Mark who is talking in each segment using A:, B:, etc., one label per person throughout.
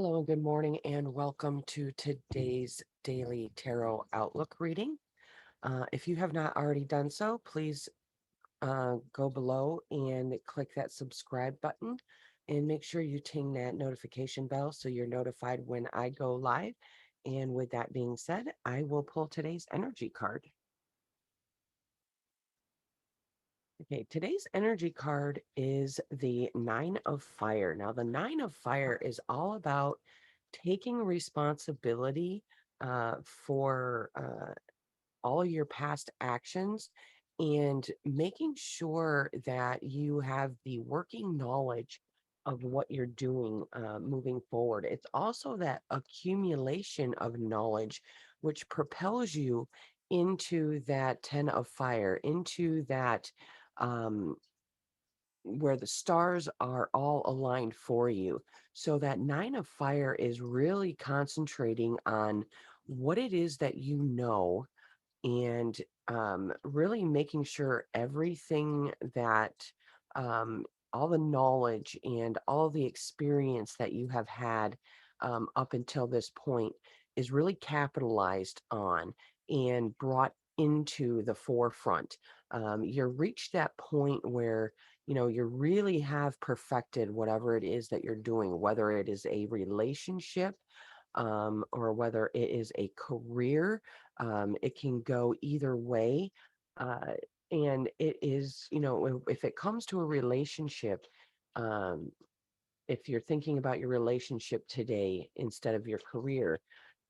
A: Hello, and good morning, and welcome to today's daily tarot outlook reading. If you have not already done so, please go below and click that subscribe button and make sure you ting that notification bell so you're notified when I go live. And with that being said, I will pull today's energy card. Okay, today's energy card is the Nine of Fire. Now, the Nine of Fire is all about taking responsibility for all of your past actions and making sure that you have the working knowledge of what you're doing moving forward. It's also that accumulation of knowledge which propels you into that 10 of fire, into that um, where the stars are all aligned for you. So that nine of fire is really concentrating on what it is that you know and really making sure everything that all the knowledge and all the experience that you have had up until this point is really capitalized on and brought into the forefront. You're reached that point where you really have perfected whatever it is that you're doing, whether it is a relationship or whether it is a career. It can go either way. Uh, and it is, if it comes to a relationship, um, if you're thinking about your relationship today instead of your career,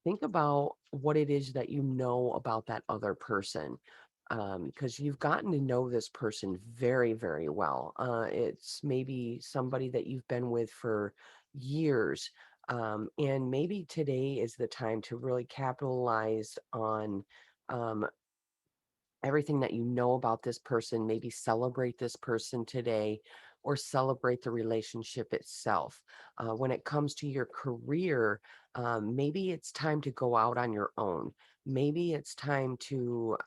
A: think about what it is that you know about that other person. Because you've gotten to know this person very, very well. It's maybe somebody that you've been with for years. And maybe today is the time to really capitalize on um, everything that you know about this person, maybe celebrate this person today or celebrate the relationship itself. When it comes to your career, maybe it's time to go out on your own. Maybe it's time to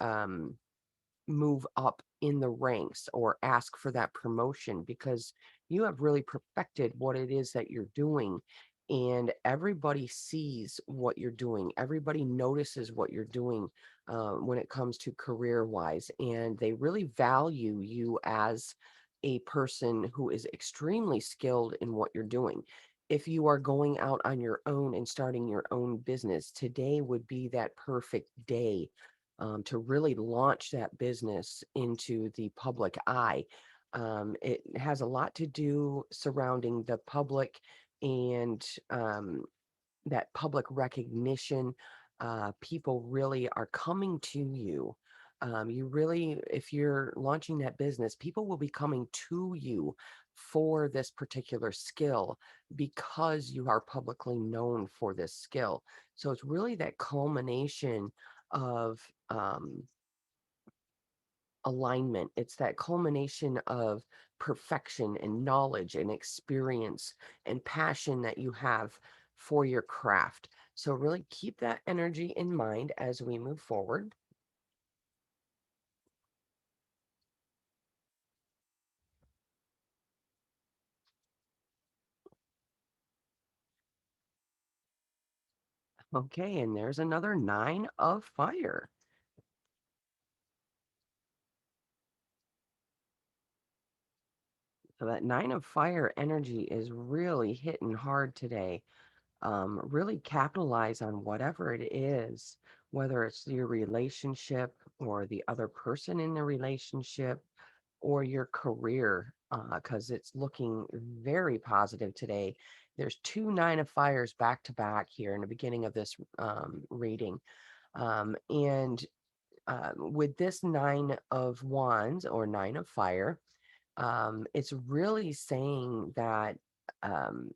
A: move up in the ranks or ask for that promotion because you have really perfected what it is that you're doing. And everybody sees what you're doing. Everybody notices what you're doing when it comes to career wise. And they really value you as a person who is extremely skilled in what you're doing. If you are going out on your own and starting your own business, today would be that perfect day to really launch that business into the public eye. It has a lot to do surrounding the public and that public recognition. People really are coming to you. You really, if you're launching that business, people will be coming to you for this particular skill because you are publicly known for this skill. So it's really that culmination of um, alignment. It's that culmination of perfection and knowledge and experience and passion that you have for your craft. So, really keep that energy in mind as we move forward. Okay, and there's another nine of fire. So, that nine of fire energy is really hitting hard today. Really capitalize on whatever it is, whether it's your relationship or the other person in the relationship or your career, because it's looking very positive today. There's two nine of fires back to back here in the beginning of this reading. And with this nine of wands or nine of fire, it's really saying that. Um,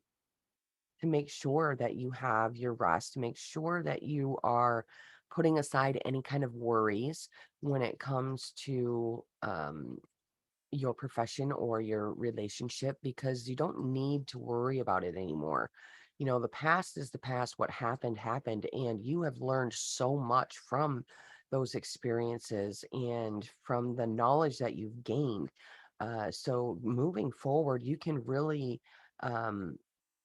A: to make sure that you have your rest, to make sure that you are putting aside any kind of worries when it comes to your profession or your relationship, because you don't need to worry about it anymore. The past is the past. What happened, happened. And you have learned so much from those experiences and from the knowledge that you've gained. So moving forward, you can really. Um,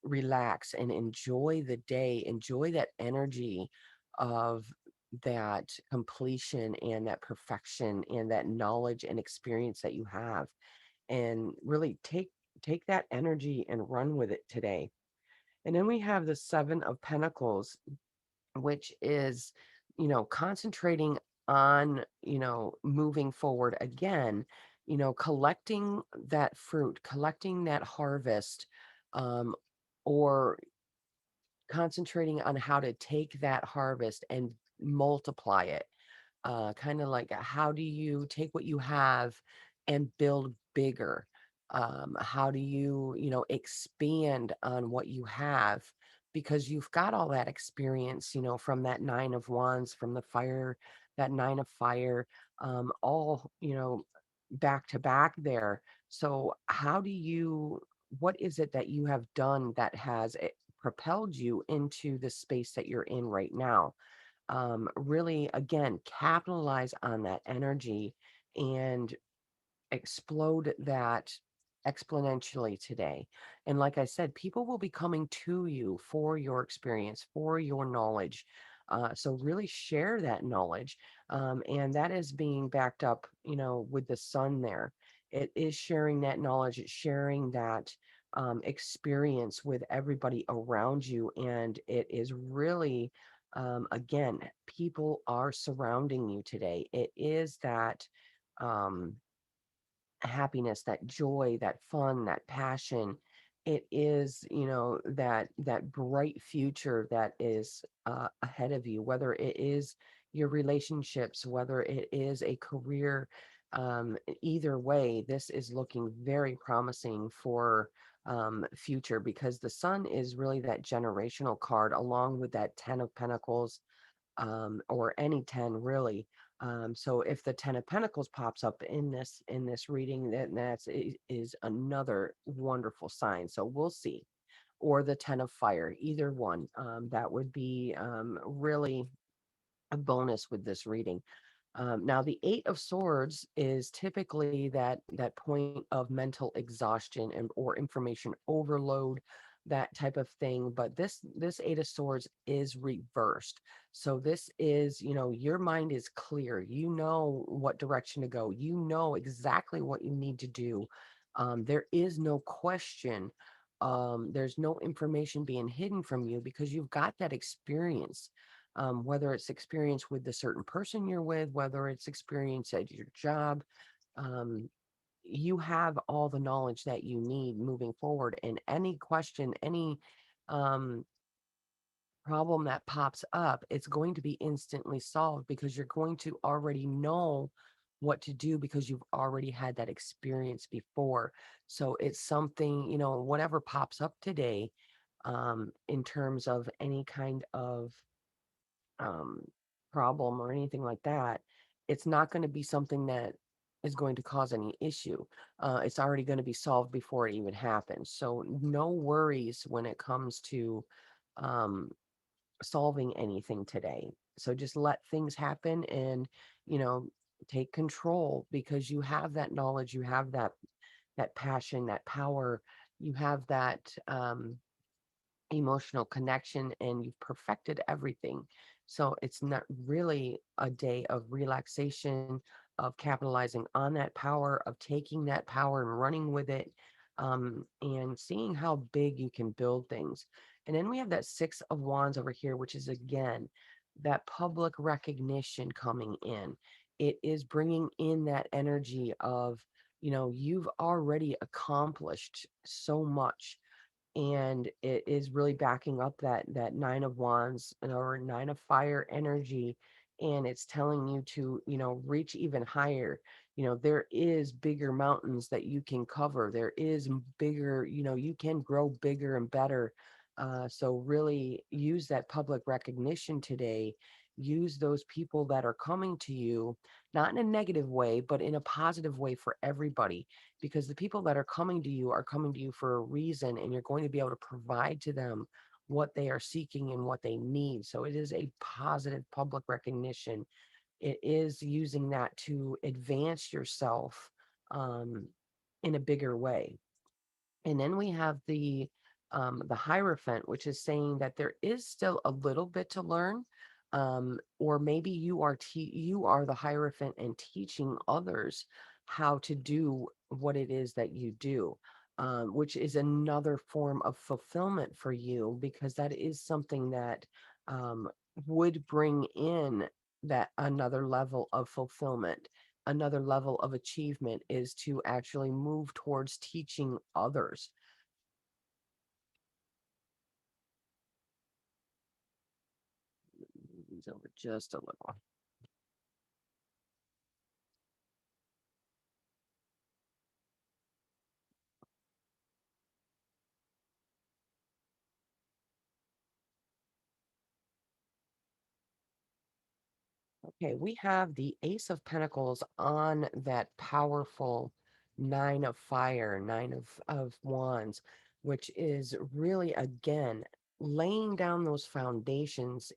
A: relax and enjoy the day, enjoy that energy of that completion and that perfection and that knowledge and experience that you have, and really take that energy and run with it today. And then we have the 7 of Pentacles, which is, concentrating on, moving forward again, collecting that fruit, collecting that harvest, um, or concentrating on how to take that harvest and multiply it. Kind of like, how do you take what you have and build bigger? How do you, expand on what you have? Because you've got all that experience, from that 9 of Wands, from the fire, that 9 of Fire, all, back to back there. So, what is it that you have done that has propelled you into the space that you're in right now? Really, again, capitalize on that energy and explode that exponentially today. And like I said, people will be coming to you for your experience, for your knowledge. So really share that knowledge. And that is being backed up, with the sun there. It is sharing that knowledge, it's sharing that experience with everybody around you. And it is really, again, people are surrounding you today. It is that. Um, Happiness, that joy, that fun, that passion. It is, that bright future that is ahead of you, whether it is your relationships, whether it is a career. Either way, this is looking very promising for future, because the sun is really that generational card, along with that 10 of Pentacles, or any 10 really. So if the 10 of Pentacles pops up in this reading, then is another wonderful sign. So we'll see. Or the 10 of Fire, either one. That would be really a bonus with this reading. Now, the 8 of Swords is typically that point of mental exhaustion and or information overload, that type of thing. But this 8 of Swords is reversed. So this is, your mind is clear. You know what direction to go. You know exactly what you need to do. There is no question. There's no information being hidden from you, because you've got that experience, whether it's experience with the certain person you're with, whether it's experience at your job. um, you have all the knowledge that you need moving forward. And any question, any um, problem that pops up, it's going to be instantly solved, because you're going to already know what to do, because you've already had that experience before. So it's something, whatever pops up today, in terms of any kind of um, problem or anything like that, it's not going to be something that is going to cause any issue. It's already going to be solved before it even happens. So no worries when it comes to um, solving anything today. So just let things happen, and you know take control, because you have that knowledge, you have that passion, that power, you have that emotional connection, and you've perfected everything. So it's not really a day of relaxation, of capitalizing on that power, of taking that power and running with it, and seeing how big you can build things. And then we have that 6 of Wands over here, which is again that public recognition coming in. It is bringing in that energy of, you've already accomplished so much, and it is really backing up that 9 of Wands or 9 of Fire energy, and it's telling you to, reach even higher. There is bigger mountains that you can cover. There is bigger, you can grow bigger and better. So really use that public recognition today. Use those people that are coming to you, not in a negative way, but in a positive way for everybody, because the people that are coming to you for a reason, and you're going to be able to provide to them what they are seeking and what they need. So it is a positive public recognition. It is using that to advance yourself, um, in a bigger way. And then we have the the Hierophant, which is saying that there is still a little bit to learn. Or maybe you are the Hierophant and teaching others how to do what it is that you do, which is another form of fulfillment for you, because that is something that um, would bring in that another level of fulfillment, another level of achievement, is to actually move towards teaching others. These over just a little. Okay, we have the Ace of Pentacles on that powerful Nine of Fire, Nine of Wands, which is really, again, laying down those foundations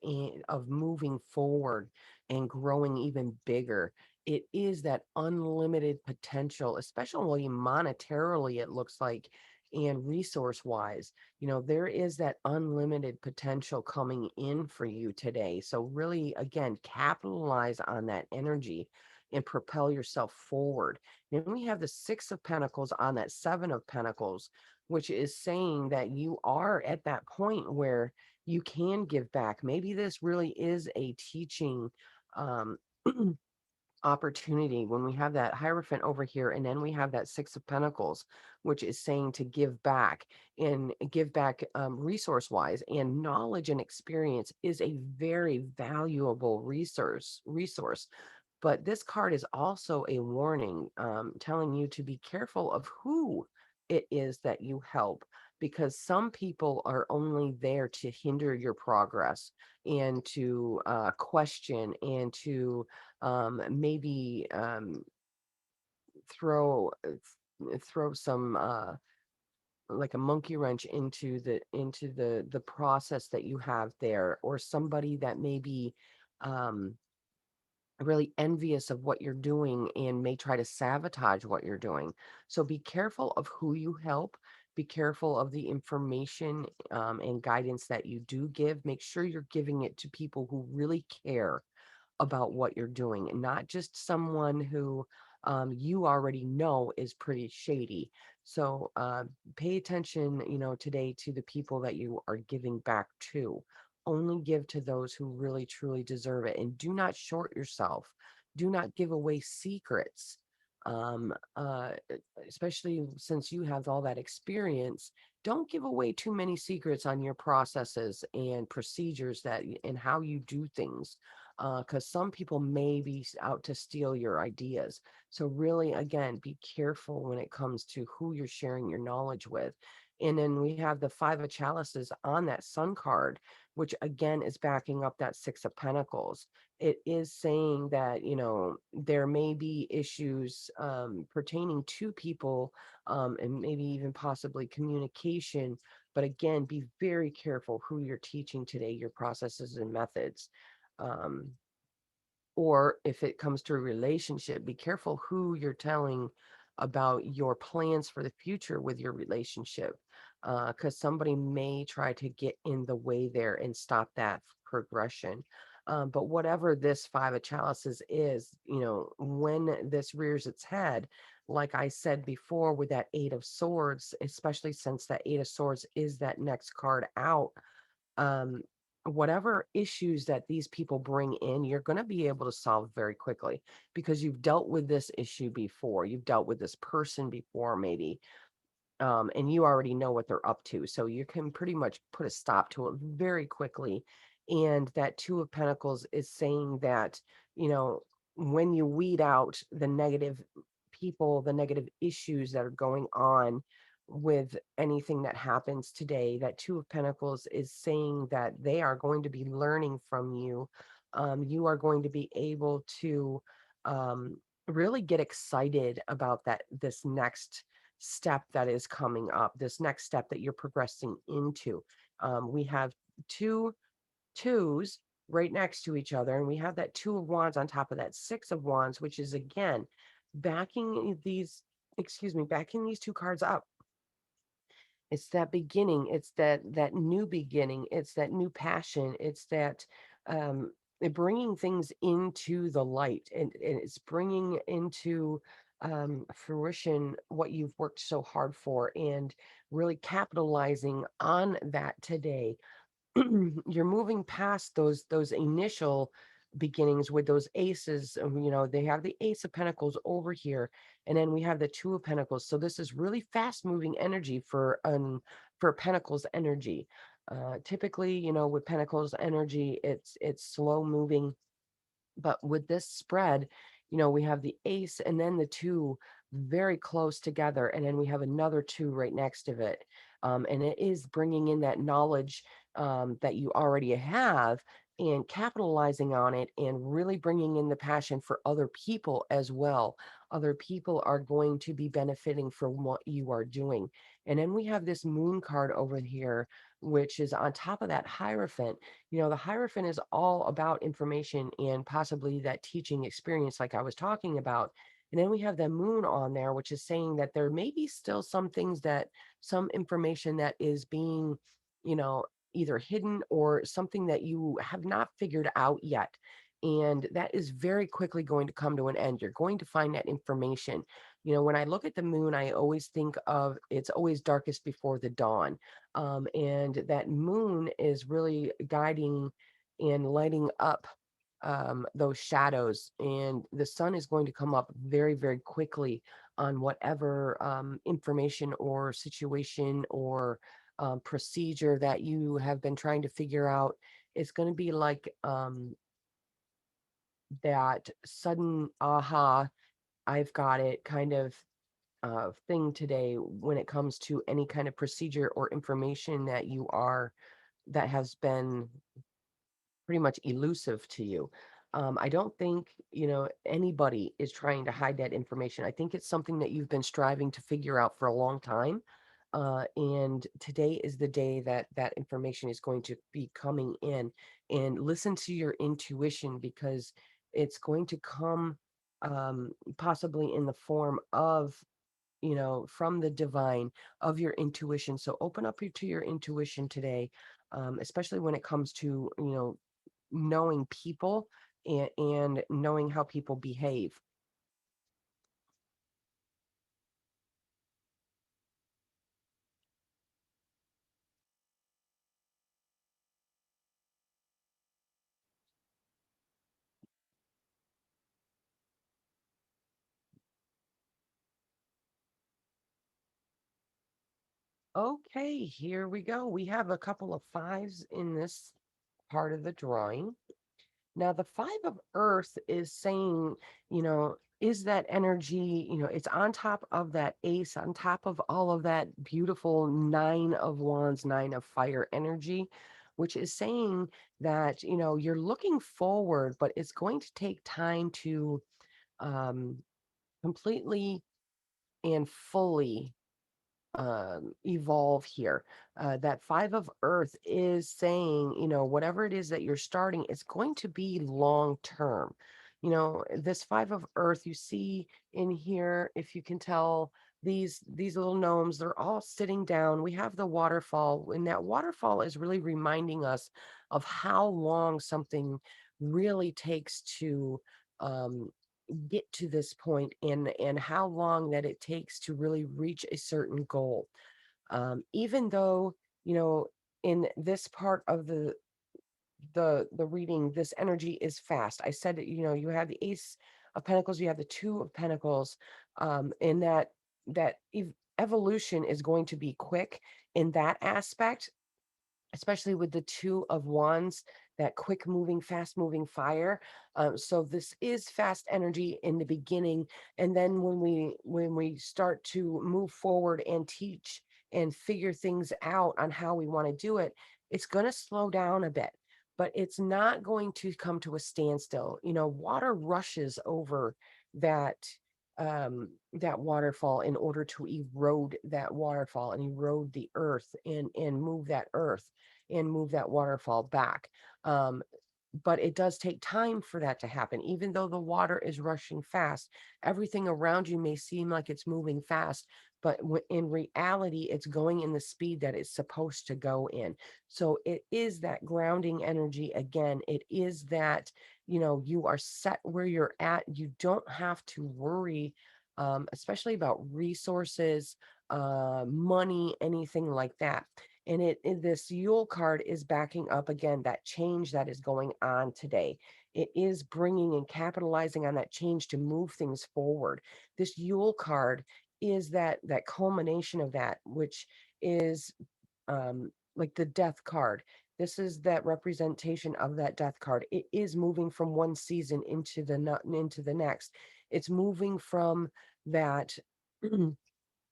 A: of moving forward and growing even bigger. It is that unlimited potential, especially monetarily, it looks like, and resource wise. There is that unlimited potential coming in for you today. So really, again, capitalize on that energy and propel yourself forward. Then we have the Six of Pentacles on that Seven of Pentacles, which is saying that you are at that point where you can give back. Maybe this really is a teaching um opportunity when we have that Hierophant over here, and then we have that Six of Pentacles, which is saying to give back, and give back resource wise, and knowledge and experience is a very valuable resource. But this card is also a warning, telling you to be careful of who it is that you help, because some people are only there to hinder your progress, and to question, and to maybe throw throw some like a monkey wrench into the process that you have there, or somebody that may be um really envious of what you're doing and may try to sabotage what you're doing. So be careful of who you help. Be careful of the information and guidance that you do give. Make sure you're giving it to people who really care about what you're doing, and not just someone who you already know is pretty shady. So pay attention, today, to the people that you are giving back to. Only give to those who really truly deserve it, and do not short yourself. Do not give away secrets. Um, uh, Especially since you have all that experience, don't give away too many secrets on your processes and procedures and how you do things, because some people may be out to steal your ideas. So really, again, be careful when it comes to who you're sharing your knowledge with. And then we have the Five of Chalices on that Sun card, which again is backing up that Six of Pentacles. It is saying that, there may be issues pertaining to people, and maybe even possibly communication. But again, be very careful who you're teaching today, your processes and methods. Um, or if it comes to a relationship, be careful who you're telling about your plans for the future with your relationship, because somebody may try to get in the way there and stop that progression. But whatever this Five of Chalices is, when this rears its head, like I said before, with that Eight of Swords, especially since that Eight of Swords is that next card out, um, whatever issues that these people bring in, you're going to be able to solve very quickly, because you've dealt with this issue before. You've dealt with this person before, maybe, and you already know what they're up to. So you can pretty much put a stop to it very quickly. And that Two of Pentacles is saying that, you know, when you weed out the negative people, the negative issues that are going on with anything that happens today, that Two of Pentacles is saying that they are going to be learning from you. You are going to be able to really get excited about this next step that is coming up, this next step that you're progressing into. We have two twos right next to each other, and we have that Two of Wands on top of that Six of Wands, which is again backing these, backing these two cards up. It's that beginning, it's that new beginning, it's that new passion, it's that, um, bringing things into the light, and it's bringing into, fruition what you've worked so hard for, and really capitalizing on that today. You're moving past those initial beginnings with those aces. They have the ace of pentacles over here, and then we have the two of pentacles. So this is really fast moving energy for pentacles energy. Typically, with pentacles energy, it's slow moving, but with this spread, we have the ace and then the two very close together, and then we have another two right next to it. And it is bringing in that knowledge, that you already have, and capitalizing on it, and really bringing in the passion for other people as well. Other people are going to be benefiting from what you are doing. And then we have this moon card over here, which is on top of that Hierophant. The Hierophant is all about information and possibly that teaching experience, like I was talking about. And then we have the moon on there, which is saying that there may be still some things that, some information that is being, you know, either hidden or something that you have not figured out yet. And that is very quickly going to come to an end. You're going to find that information. When I look at the moon, I always think of it's always darkest before the dawn. And that moon is really guiding and lighting up, those shadows, and the sun is going to come up very, very quickly on whatever, information or situation or, procedure that you have been trying to figure out. It's going to be like, that sudden aha, I've got it kind of, thing today when it comes to any kind of procedure or information that has been pretty much elusive to you. I don't think, anybody is trying to hide that information. I think it's something that you've been striving to figure out for a long time. And today is the day that that information is going to be coming in. And listen to your intuition, because it's going to come, possibly in the form of, from the divine, of your intuition. So open up to your intuition today, especially when it comes to, knowing people, and knowing how people behave. Okay, here we go. We have a couple of fives in this part of the drawing. Now, the five of earth is saying, is that energy, it's on top of that ace, on top of all of that beautiful nine of wands, nine of fire energy, which is saying that, you're looking forward, but it's going to take time to, um, completely and fully, evolve here. That five of earth is saying, whatever it is that you're starting, it's going to be long term. This five of earth you see in here, if you can tell, these little gnomes, they're all sitting down. We have the waterfall, and that waterfall is really reminding us of how long something really takes to, um, get to this point, and how long that it takes to really reach a certain goal. Even though, you know in this part of the reading, this energy is fast. I said that, you have the ace of pentacles, you have the two of pentacles, and that evolution is going to be quick in that aspect, especially with the two of wands, that quick moving, fast moving fire. So this is fast energy in the beginning, and then when we start to move forward and teach and figure things out on how we want to do it, it's going to slow down a bit, but it's not going to come to a standstill. Water rushes over that, that waterfall in order to erode that waterfall and erode the earth, and move that earth and move that waterfall back. Um, but it does take time for that to happen. Even though the water is rushing fast, everything around you may seem like it's moving fast, but in reality, it's going in the speed that it's supposed to go in. So it is that grounding energy again. It is that, you are set where you're at. You don't have to worry, especially about resources, money, anything like that. And this Yule card is backing up again that change that is going on today. It is bringing and capitalizing on that change to move things forward. This Yule card is that culmination of that, which is like the death card. This is that representation of that death card. It is moving from one season into the next. It's moving from that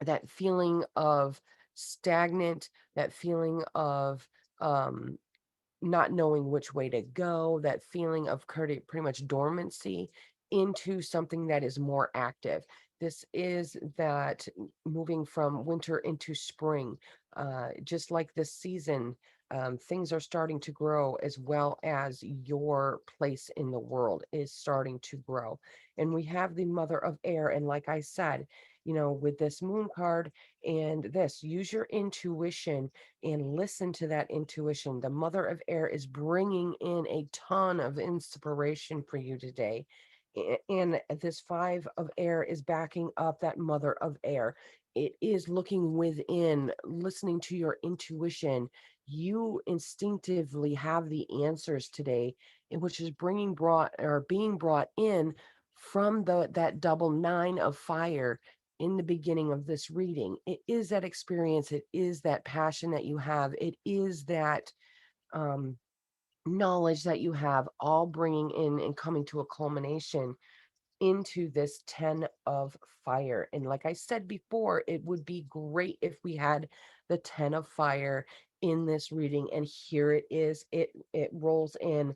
A: that feeling of stagnant, that feeling of um not knowing which way to go, that feeling of pretty much dormancy into something that is more active. This is that moving from winter into spring. Just like this season, things are starting to grow as well as your place in the world is starting to grow. And we have the mother of air. And like I said, with this moon card and this, use your intuition and listen to that intuition. The mother of air is bringing in a ton of inspiration for you today. And this five of air is backing up that mother of air. It is looking within, listening to your intuition. You instinctively have the answers today, which is being brought in from that double nine of fire in the beginning of this reading. It is that experience. It is that passion that you have. It is that um, knowledge that you have, all bringing in and coming to a culmination into this 10 of fire. And like I said before, it would be great if we had the 10 of fire in this reading. And here it is. It rolls in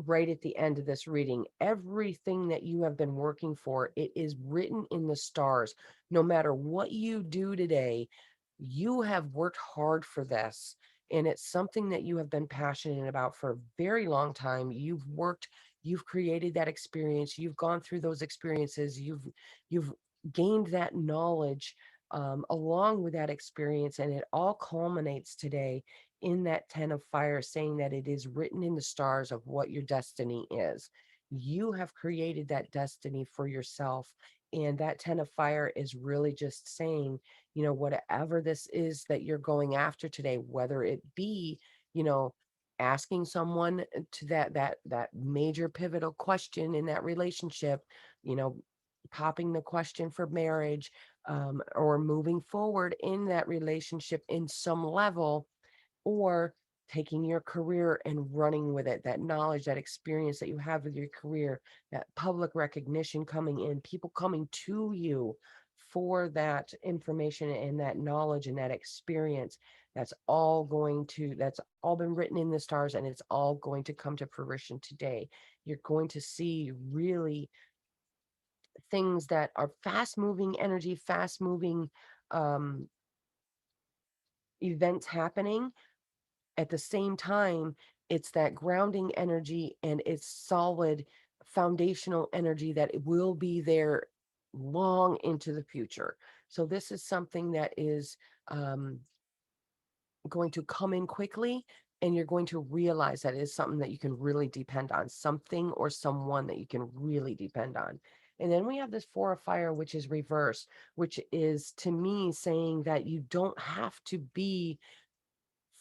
A: right at the end of this reading. Everything that you have been working for, it is written in the stars. No matter what you do today, you have worked hard for this. And it's something that you have been passionate about for a very long time. You've created that experience, you've gone through those experiences, you've gained that knowledge along with that experience, and it all culminates today in that 10 of fire, saying that it is written in the stars of what your destiny is. You have created that destiny for yourself, and that 10 of fire is really just saying, whatever this is that you're going after today, whether it be, you know asking someone to that major pivotal question in that relationship, you know popping the question for marriage, or moving forward in that relationship in some level, or taking your career and running with it, that knowledge, that experience that you have with your career, that public recognition coming in, people coming to you for that information and that knowledge and that experience. That's all been written in the stars, and it's all going to come to fruition today. You're going to see really things that are fast moving energy, fast moving um, events happening. At the same time, it's that grounding energy, and it's solid foundational energy that it will be there long into the future. So this is something that is um, going to come in quickly, and you're going to realize that it is something that you can really depend on, something or someone that you can really depend on. And then we have this four of fire, which is reverse, which is to me saying that you don't have to be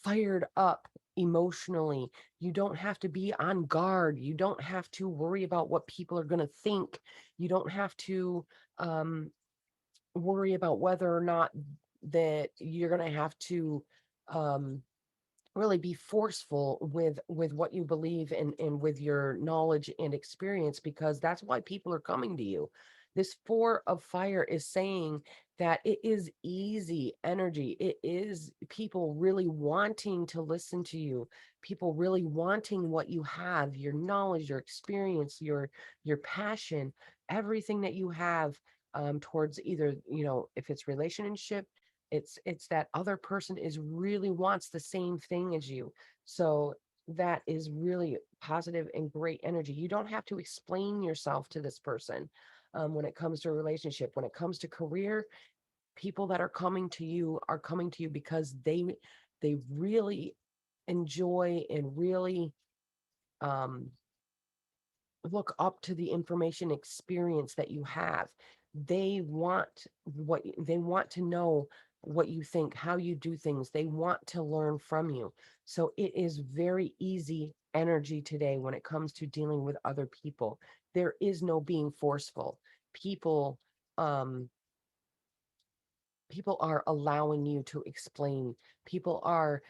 A: fired up emotionally. You don't have to be on guard. You don't have to worry about what people are going to think. You don't have to um, worry about whether or not that you're going to have to um, really be forceful with what you believe and with your knowledge and experience, because that's why people are coming to you. This four of fire is saying that it is easy energy. It is people really wanting to listen to you, people really wanting what you have, your knowledge, your experience, your passion, everything that you have towards either, if it's relationship, it's that other person is really wants the same thing as you. So that is really positive and great energy. You don't have to explain yourself to this person when it comes to a relationship. When it comes to career, People that are coming to you because they really enjoy and really um look up to the information experience that you have. They want to know what you think, how you do things. They want to learn from you. So it is very easy energy today when it comes to dealing with other people. There is no being forceful. People um people are allowing you to explain. People are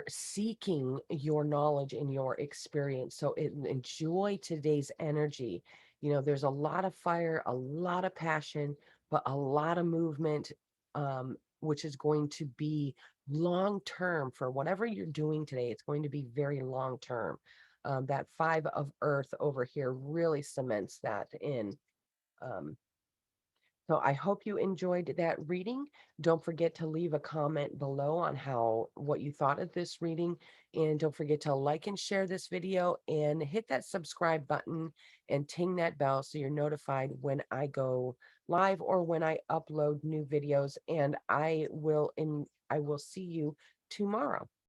A: seeking your knowledge and your experience. So enjoy today's energy. There's a lot of fire, a lot of passion, but a lot of movement, which is going to be long term. For whatever you're doing today, it's going to be very long term. That 5 of earth over here really cements that in. um, so I hope you enjoyed that reading. Don't forget to leave a comment below on what you thought of this reading. And don't forget to like and share this video and hit that subscribe button and ting that bell so you're notified when I go live or when I upload new videos. And I will see you tomorrow.